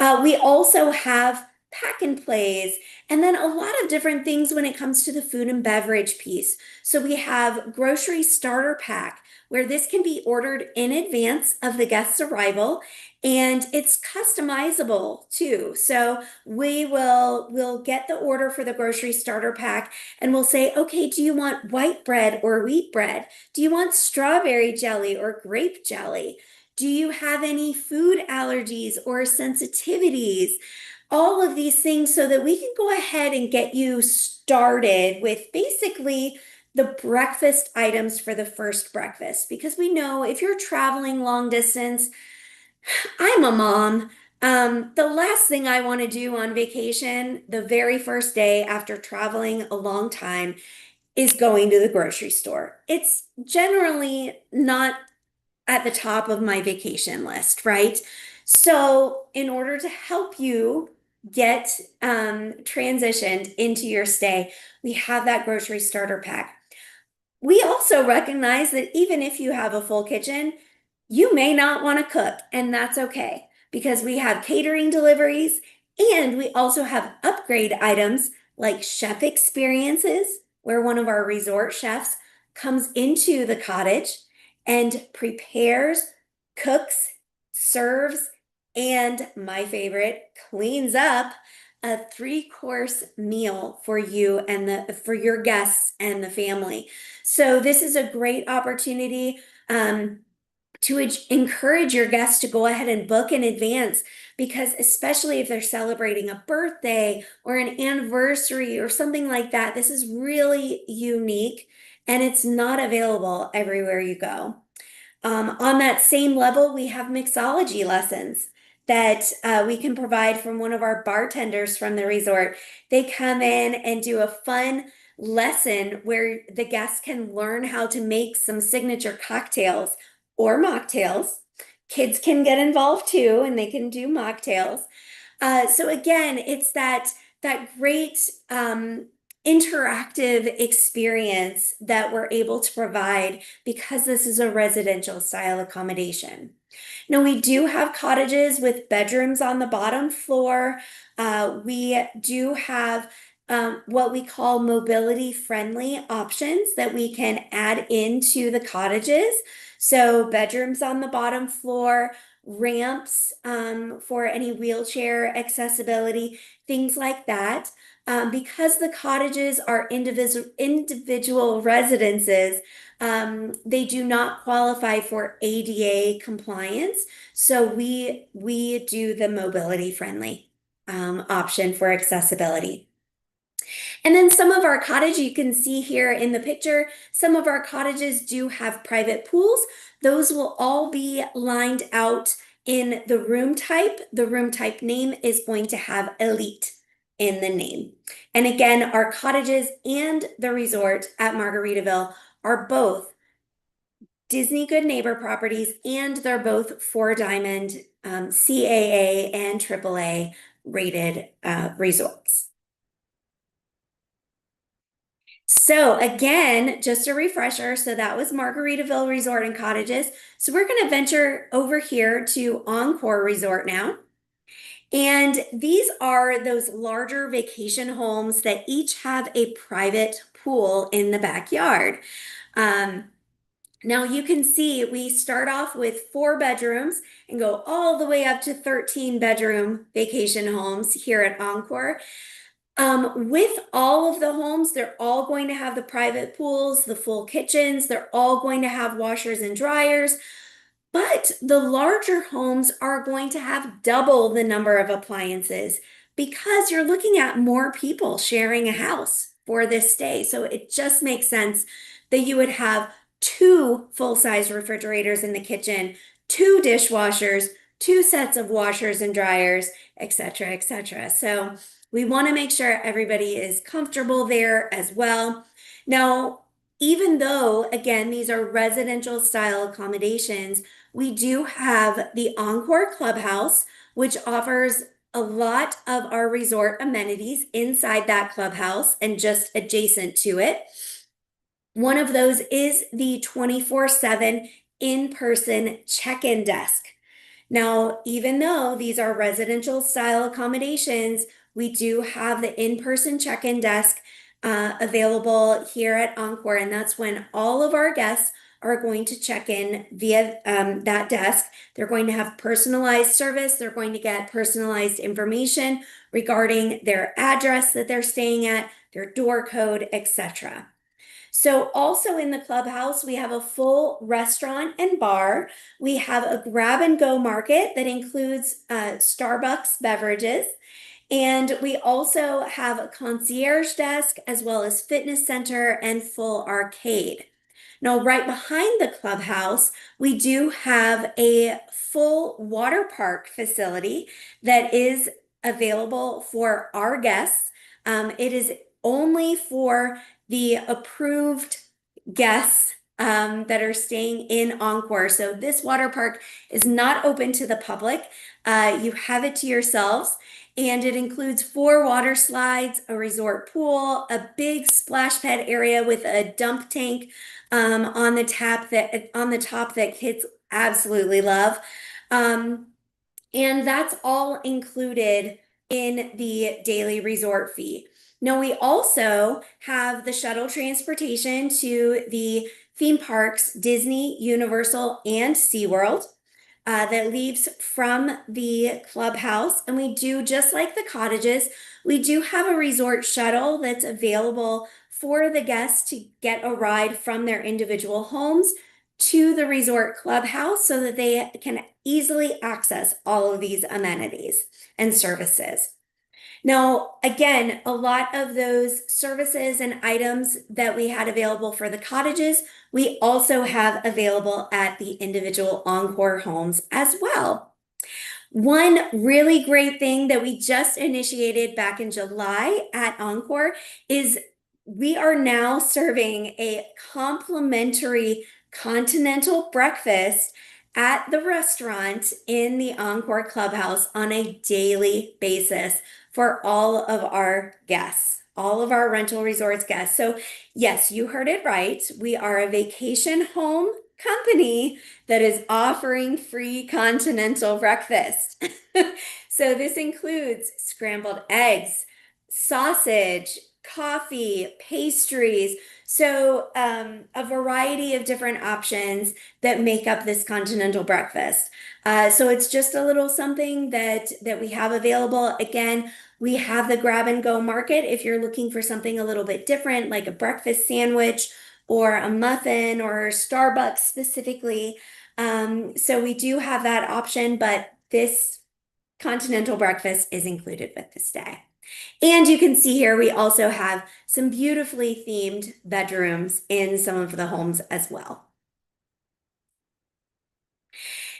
We also have pack and plays, and then a lot of different things when it comes to the food and beverage piece. So we have grocery starter pack, where this can be ordered in advance of the guest's arrival, and it's customizable too. So we'll get the order for the grocery starter pack, and we'll say, okay, do you want white bread or wheat bread? Do you want strawberry jelly or grape jelly? Do you have any food allergies or sensitivities? All of these things so that we can go ahead and get you started with basically the breakfast items for the first breakfast. Because we know if you're traveling long distance, I'm a mom. The last thing I want to do on vacation, the very first day after traveling a long time, is going to the grocery store. It's generally not at the top of my vacation list, right? So in order to help you get transitioned into your stay, we have that grocery starter pack. We also recognize that even if you have a full kitchen, you may not want to cook, and that's okay because we have catering deliveries, and we also have upgrade items like chef experiences, where one of our resort chefs comes into the cottage and prepares, cooks, serves, and my favorite, cleans up a 3-course meal for you and for your guests and the family. So this is a great opportunity to encourage your guests to go ahead and book in advance, because especially if they're celebrating a birthday or an anniversary or something like that, this is really unique and it's not available everywhere you go. On that same level, we have mixology lessons that we can provide from one of our bartenders from the resort. They come in and do a fun lesson where the guests can learn how to make some signature cocktails or mocktails. Kids can get involved too, and they can do mocktails. So again, it's that great interactive experience that we're able to provide because this is a residential style accommodation. Now, we do have cottages with bedrooms on the bottom floor. We do have what we call mobility friendly options that we can add into the cottages. So bedrooms on the bottom floor, ramps for any wheelchair accessibility, things like that. Because the cottages are individual residences, they do not qualify for ADA compliance. So we do the mobility friendly option for accessibility. And then some of our cottages, you can see here in the picture, some of our cottages do have private pools. Those will all be lined out in the room type. The room type name is going to have Elite in the name. And again, our cottages and the resort at Margaritaville are both Disney Good Neighbor properties, and they're both 4-diamond CAA and AAA rated resorts. So again, just a refresher, so that was Margaritaville Resort and Cottages. So we're going to venture over here to Encore Resort now. And these are those larger vacation homes that each have a private pool in the backyard. Now you can see we start off with 4 bedrooms and go all the way up to 13 bedroom vacation homes here at Encore. With all of the homes, they're all going to have the private pools, the full kitchens, they're all going to have washers and dryers. But the larger homes are going to have double the number of appliances because you're looking at more people sharing a house for this stay. So it just makes sense that you would have 2 full-size refrigerators in the kitchen, 2 dishwashers, 2 sets of washers and dryers, etc., etc. So we want to make sure everybody is comfortable there as well. Now, even though, again, these are residential style accommodations, we do have the Encore Clubhouse, which offers a lot of our resort amenities inside that clubhouse and just adjacent to it. One of those is the 24/7 in-person check-in desk. Now, even though these are residential style accommodations, we do have the in-person check-in desk available here at Encore, and that's when all of our guests are going to check in via that desk. They're going to have personalized service. They're going to get personalized information regarding their address that they're staying at, their door code, etc. So also in the clubhouse, we have a full restaurant and bar. We have a grab and go market that includes Starbucks beverages. And we also have a concierge desk as well as fitness center and full arcade. Now, right behind the clubhouse, we do have a full water park facility that is available for our guests. It is only for the approved guests that are staying in Encore. So this water park is not open to the public. You have it to yourselves. And it includes 4 water slides, a resort pool, a big splash pad area with a dump tank on the top that kids absolutely love. And that's all included in the daily resort fee. Now, we also have the shuttle transportation to the theme parks, Disney, Universal, and SeaWorld. That leaves from the clubhouse. And we do, just like the cottages, we do have a resort shuttle that's available for the guests to get a ride from their individual homes to the resort clubhouse so that they can easily access all of these amenities and services. Now, again, a lot of those services and items that we had available for the cottages, we also have available at the individual Encore homes as well. One really great thing that we just initiated back in July at Encore is we are now serving a complimentary continental breakfast at the restaurant in the Encore Clubhouse on a daily basis for all of our guests, all of our rental resorts guests. So, yes, you heard it right. We are a vacation home company that is offering free continental breakfast. So, this includes scrambled eggs, sausage, coffee, pastries. So, a variety of different options that make up this continental breakfast. So it's just a little something that we have available. Again, we have the grab and go market if you're looking for something a little bit different, like a breakfast sandwich or a muffin or Starbucks specifically. So we do have that option, but this continental breakfast is included with this day. And you can see here, we also have some beautifully themed bedrooms in some of the homes as well.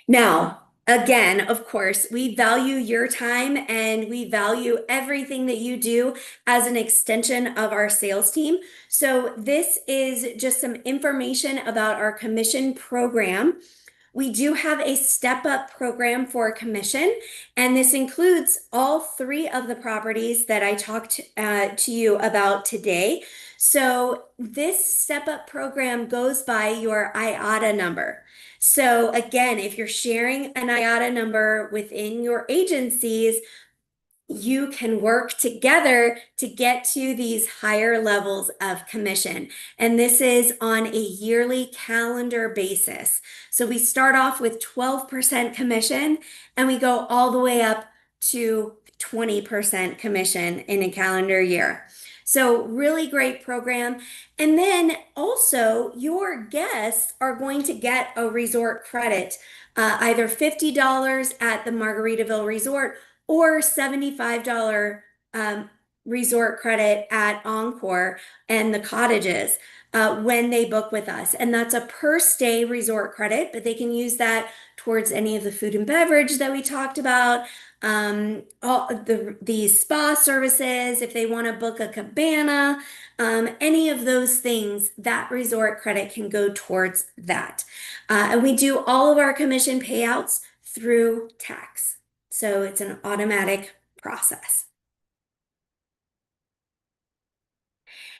Now, again, of course, we value your time and we value everything that you do as an extension of our sales team. So this is just some information about our commission program. We do have a step-up program for commission, and this includes all three of the properties that I talked to you about today. So this step-up program goes by your IATA number. So again, if you're sharing an IATA number within your agencies, you can work together to get to these higher levels of commission. And this is on a yearly calendar basis. So we start off with 12% commission and we go all the way up to 20% commission in a calendar year. So really great program. And then also your guests are going to get a resort credit, either $50 at the Margaritaville Resort or $75 resort credit at Encore and the cottages when they book with us. And that's a per stay resort credit, but they can use that towards any of the food and beverage that we talked about, all the spa services, if they want to book a cabana, any of those things, that resort credit can go towards that. And we do all of our commission payouts through tax. So it's an automatic process.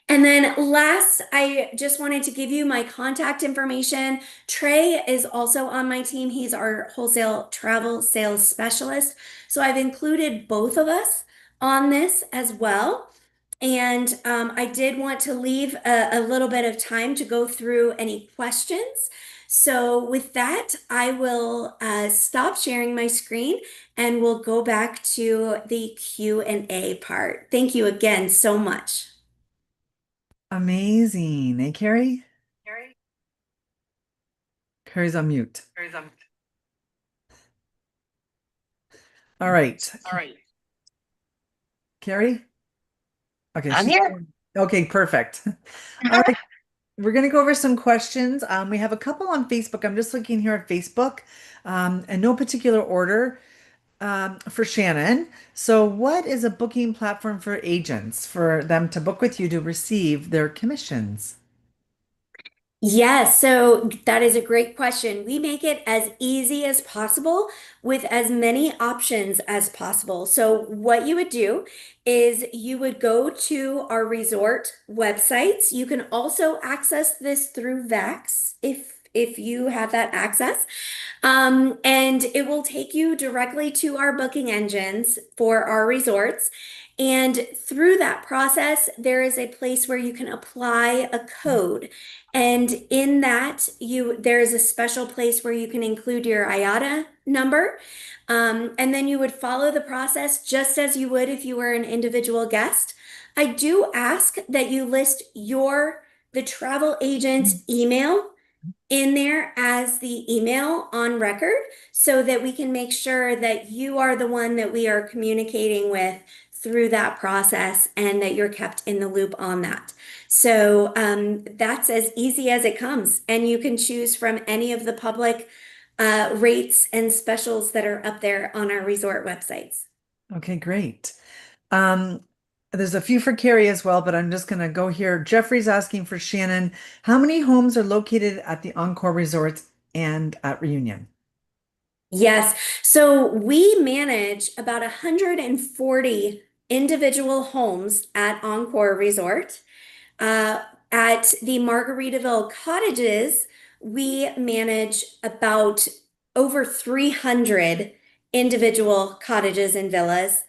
And then last, I just wanted to give you my contact information. Trey is also on my team. He's our wholesale travel sales specialist. So I've included both of us on this as well. And I did want to leave a little bit of time to go through any questions. So with that, I will stop sharing my screen and we'll go back to the Q&A part. Thank you again so much. Amazing. Hey, Carrie? Carrie's on mute. All right. Carrie? Okay, I'm here. Okay, perfect. All right. We're going to go over some questions. We have a couple on Facebook. I'm just looking here at Facebook, in no particular order, for Shannon. So, what is a booking platform for agents for them to book with you to receive their commissions? Yes, so that is a great question. We make it as easy as possible with as many options as possible. So what you would do is you would go to our resort websites. You can also access this through Vax if you have that access. And it will take you directly to our booking engines for our resorts. And through that process, there is a place where you can apply a code. And in that, there is a special place where you can include your IATA number. And then you would follow the process just as you would if you were an individual guest. I do ask that you list the travel agent's email in there as the email on record so that we can make sure that you are the one that we are communicating with through that process and that you're kept in the loop on that. So that's as easy as it comes. And you can choose from any of the public rates and specials that are up there on our resort websites. Okay, great. There's a few for Carrie as well, but I'm just going to go here. Jeffrey's asking for Shannon, how many homes are located at the Encore Resorts and at Reunion? Yes. So we manage about 140 individual homes at Encore Resort. Uh, at the Margaritaville cottages, we manage about over 300 individual cottages and villas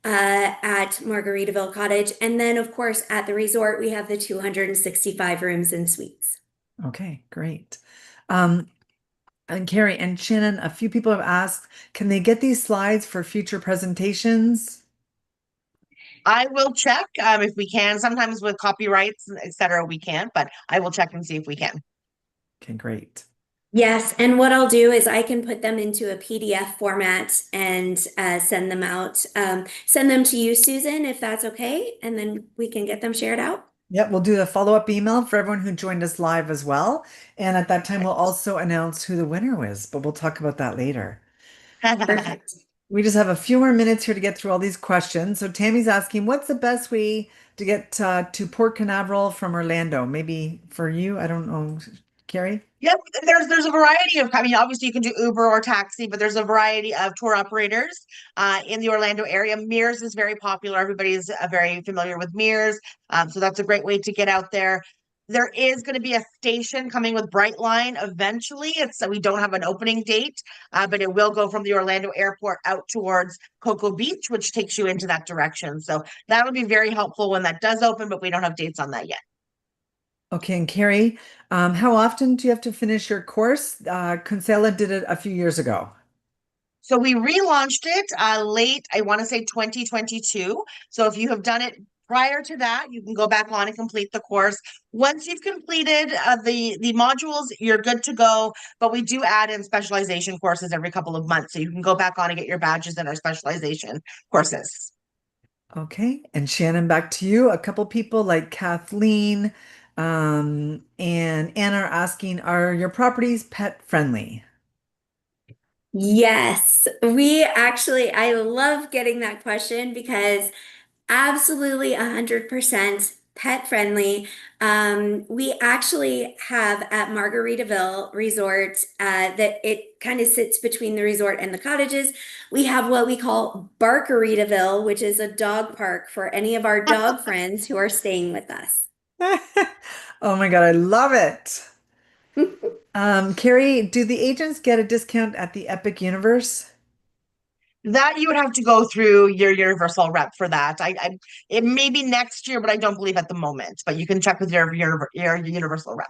at Margaritaville Cottage. And then, of course, at the resort, we have the 265 rooms and suites. Okay, great. Um, and Carrie and Shannon, a few people have asked, can they get these slides for future presentations? I will check if we can. Sometimes with copyrights, etc., we can't, but I will check and see if we can. Okay, great. Yes, and what I'll do is I can put them into a PDF format and send them out. Send them to you, Susan, if that's okay, and then we can get them shared out. Yep, we'll do a follow-up email for everyone who joined us live as well. And at that time, we'll also announce who the winner was, but we'll talk about that later. Perfect. We just have a few more minutes here to get through all these questions. So Tammy's asking, what's the best way to get to Port Canaveral from Orlando? Maybe for you, I don't know, Carrie? Yep, there's a variety of. I mean, obviously you can do Uber or taxi, but there's a variety of tour operators in the Orlando area. Mears is very popular. Everybody's very familiar with Mears, so that's a great way to get out there. There is going to be a station coming with Brightline eventually. It's we don't have an opening date, but it will go from the Orlando airport out towards Cocoa Beach, which takes you into that direction. So that'll be very helpful when that does open, but we don't have dates on that yet. Okay, and Carrie, how often do you have to finish your course? Kinsella did it a few years ago. So we relaunched it late, I want to say 2022. So if you have done it prior to that, you can go back on and complete the course. Once you've completed the modules, you're good to go. But we do add in specialization courses every couple of months, so you can go back on and get your badges in our specialization courses. Okay, and Shannon, back to you. A couple people like Kathleen and Anna are asking, are your properties pet friendly? Yes, I love getting that question because absolutely 100% pet friendly. We actually have at Margaritaville Resort that it kind of sits between the resort and the cottages. We have what we call Barkaritaville, which is a dog park for any of our dog friends who are staying with us. Oh my God, I love it. Carrie, do the agents get a discount at the Epic Universe? That you would have to go through your universal rep for that. It may be next year, but I don't believe at the moment. But you can check with your universal rep.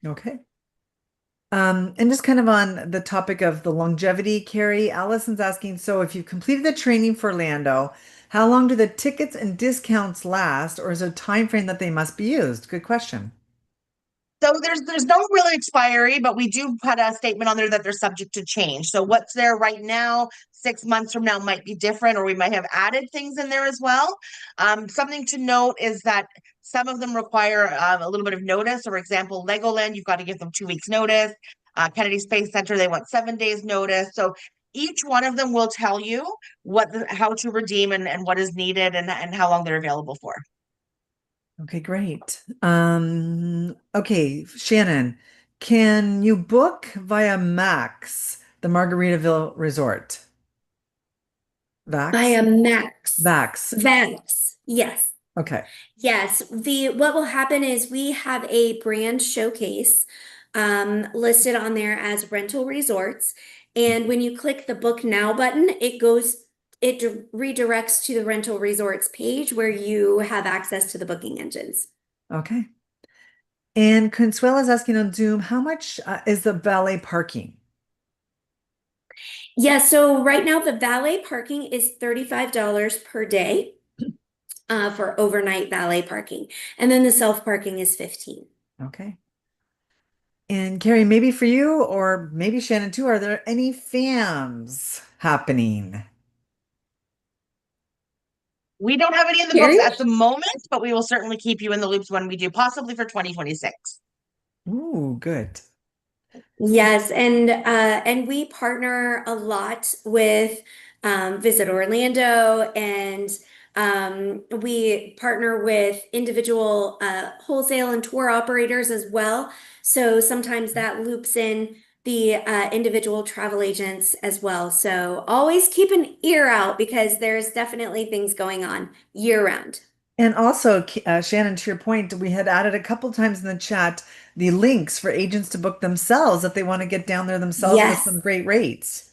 Okay. And just kind of on the topic of the longevity, Carrie, Allison's asking, so if you've completed the training for Orlando, how long do the tickets and discounts last, or is there a time frame that they must be used? Good question. So there's no really expiry, but we do put a statement on there that they're subject to change. So what's there right now, 6 months from now might be different, or we might have added things in there as well. Something to note is that some of them require a little bit of notice. For example, Legoland, you've got to give them 2 weeks notice. Kennedy Space Center, they want 7 days notice. So each one of them will tell you how to redeem and what is needed and how long they're available for. Okay, great. Okay, Shannon, can you book via Max, the Margaritaville Resort? By Vax? a max. Vax. Vax. Yes. Okay. Yes, the what will happen is we have a brand showcase listed on there as Rentyl Resorts. And when you click the book now button, it redirects to the Rentyl Resorts page where you have access to the booking engines. Okay. And Consuela's asking on Zoom, how much is the valet parking? Yeah, so right now the valet parking is $35 per day for overnight valet parking. And then the self parking is 15. Okay. And Carrie, maybe for you or maybe Shannon too, are there any FAMs happening? We don't have any in the books Carrie? at the moment, but we will certainly keep you in the loops when we do, possibly for 2026. Ooh, good. Yes, and we partner a lot with Visit Orlando, and we partner with individual wholesale and tour operators as well. So sometimes that loops in the individual travel agents as well. So always keep an ear out because there's definitely things going on year round. And also, Shannon, to your point, we had added a couple times in the chat the links for agents to book themselves if they want to get down there themselves with Yes. some great rates.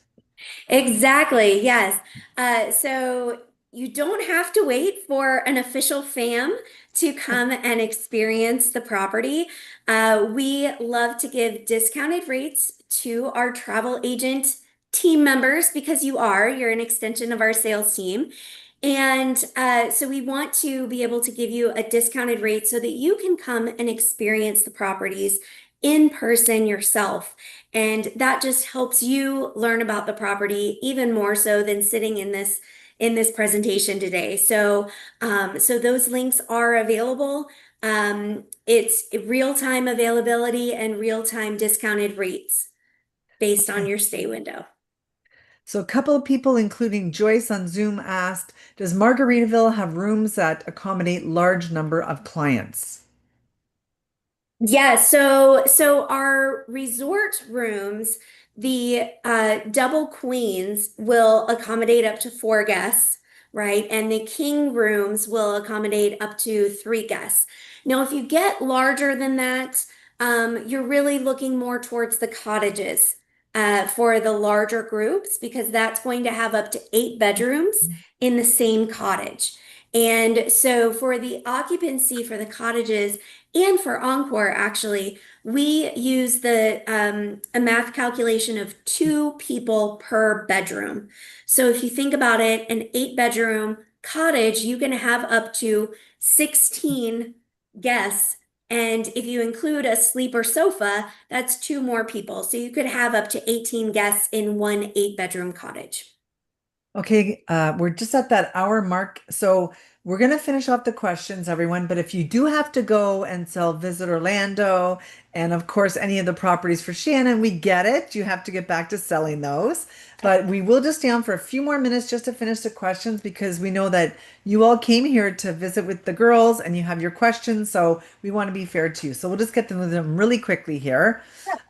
Exactly, yes. So you don't have to wait for an official fam to come and experience the property. We love to give discounted rates to our travel agent team members because you're an extension of our sales team. And so we want to be able to give you a discounted rate so that you can come and experience the properties in person yourself. And that just helps you learn about the property even more so than sitting in this presentation today. So so those links are available. It's real-time availability and real-time discounted rates based on Okay. your stay window. So a couple of people, including Joyce on Zoom, asked, does Margaritaville have rooms that accommodate large number of clients? Yeah, so our resort rooms, the double queens will accommodate up to 4 guests, right? And the king rooms will accommodate up to 3 guests. Now, if you get larger than that, you're really looking more towards the cottages for the larger groups because that's going to have up to 8 bedrooms in the same cottage. And so for the occupancy for the cottages, and for Encore, actually, we use the a math calculation of 2 people per bedroom. So if you think about it, an 8 bedroom cottage, you can have up to 16 guests. And if you include a sleeper sofa, that's 2 more people. So you could have up to 18 guests in one 8 bedroom cottage. Okay, we're just at that hour mark. So we're going to finish off the questions, everyone. But if you do have to go and sell Visit Orlando and, of course, any of the properties for Shannon, we get it. You have to get back to selling those. But we will just stay on for a few more minutes just to finish the questions because we know that you all came here to visit with the girls and you have your questions. So we want to be fair to you. So we'll just get to them really quickly here.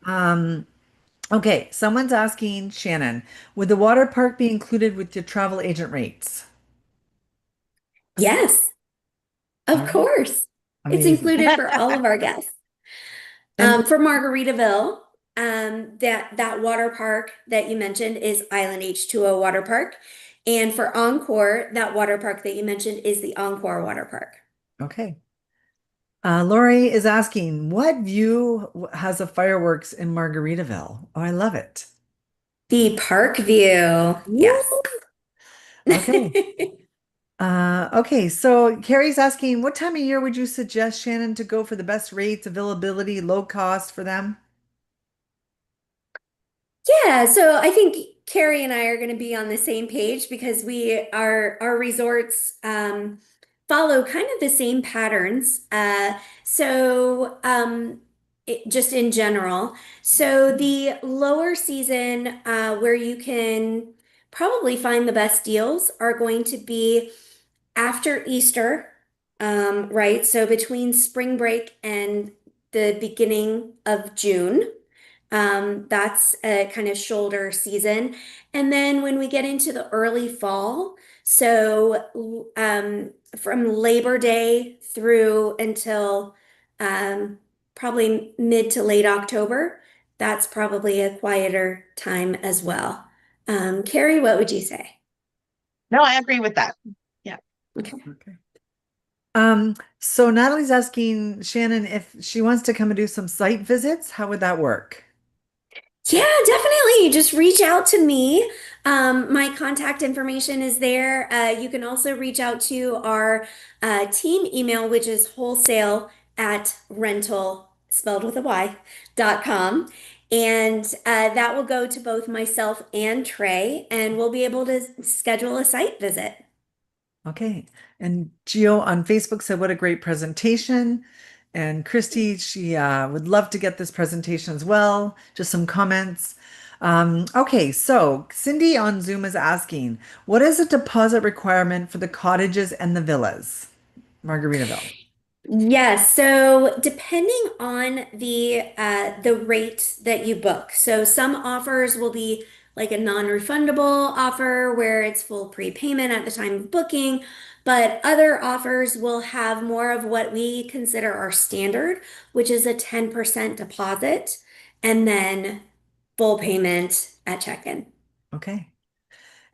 Um, Okay, someone's asking Shannon, would the water park be included with your travel agent rates? Yes, All of right, course. It's amazing. included for all of our guests. And For Margaritaville, that water park that you mentioned is Island H2O Water Park. And for Encore, that water park that you mentioned is the Encore Water Park. okay. Lori is asking, what view has a fireworks in Margaritaville? Oh, I love it. The park view, Woo! yes. Okay. Okay, so Carrie's asking, what time of year would you suggest, Shannon, to go for the best rates, availability, low cost for them? Yeah, so I think Carrie and I are going to be on the same page because our resorts follow kind of the same patterns. Just in general, so the lower season where you can probably find the best deals are going to be after Easter, right? So between spring break and the beginning of June. That's a kind of shoulder season. And then when we get into the early fall, so from Labor Day through until um, probably mid to late October, that's probably a quieter time as well. Carrie, what would you say? No, I agree with that. Yeah. Okay. Okay. So Natalie's asking Shannon if she wants to come and do some site visits, how would that work? Yeah, definitely. Just reach out to me. My contact information is there. You can also reach out to our team email, which is wholesale at rental, spelled with a Y.com. And that will go to both myself and Trey, and we'll be able to schedule a site visit. Okay. And Gio on Facebook said, what a great presentation. And Christy, she would love to get this presentation as well. Just some comments. Okay, so Cindy on Zoom is asking, what is the deposit requirement for the cottages and the villas? Margaritaville. Yes, so depending on the rate that you book. So some offers will be like a non-refundable offer where it's full prepayment at the time of booking, but other offers will have more of what we consider our standard, which is a 10% deposit and then full payment at check-in. Okay.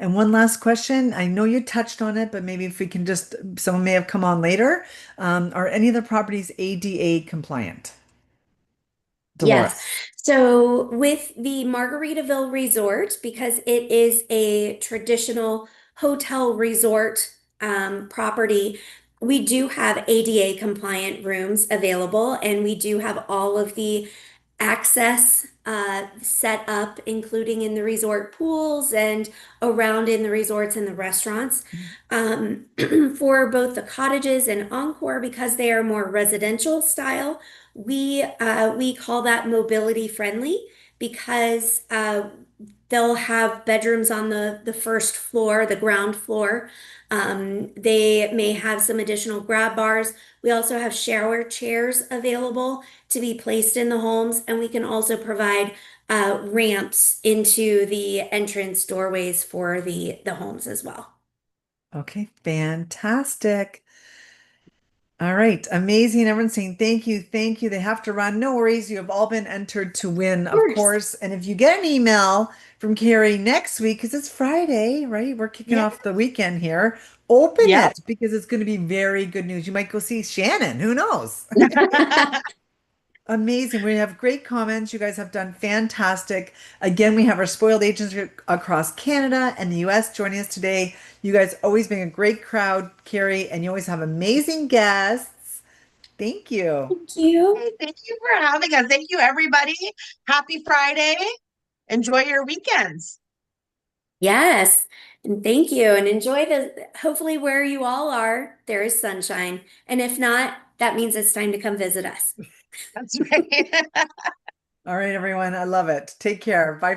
And one last question. I know you touched on it, but maybe if we can just, someone may have come on later. Are any of the properties ADA compliant? Yes. Dolores. So with the Margaritaville Resort, because it is a traditional hotel resort property, we do have ADA compliant rooms available, and we do have all of the access set up, including in the resort pools and around in the resorts and the restaurants. Um, for both the cottages and Encore, because they are more residential style, we call that mobility friendly because they'll have bedrooms on the first floor, the ground floor. They may have some additional grab bars. We also have shower chairs available to be placed in the homes, and we can also provide ramps into the entrance doorways for the homes as well. Okay, fantastic. All right, amazing. Everyone's saying thank you, thank you. They have to run. No worries. You have all been entered to win, Of of course. course. And if you get an email from Carrie next week, because it's Friday, right? We're kicking Yeah. off the weekend here. Open Yep. it because it's going to be very good news. You might go see Shannon. Who knows? Amazing. We have great comments. You guys have done fantastic. Again, we have our spoiled agents across Canada and the US joining us today. You guys always bring a great crowd, Carrie, and you always have amazing guests. Thank you. Thank you. Hey, thank you for having us. Thank you, everybody. Happy Friday. Enjoy your weekends. Yes. And thank you. And enjoy hopefully where you all are, there is sunshine. And if not, that means it's time to come visit us. That's right. All right, everyone. I love it. Take care. Bye.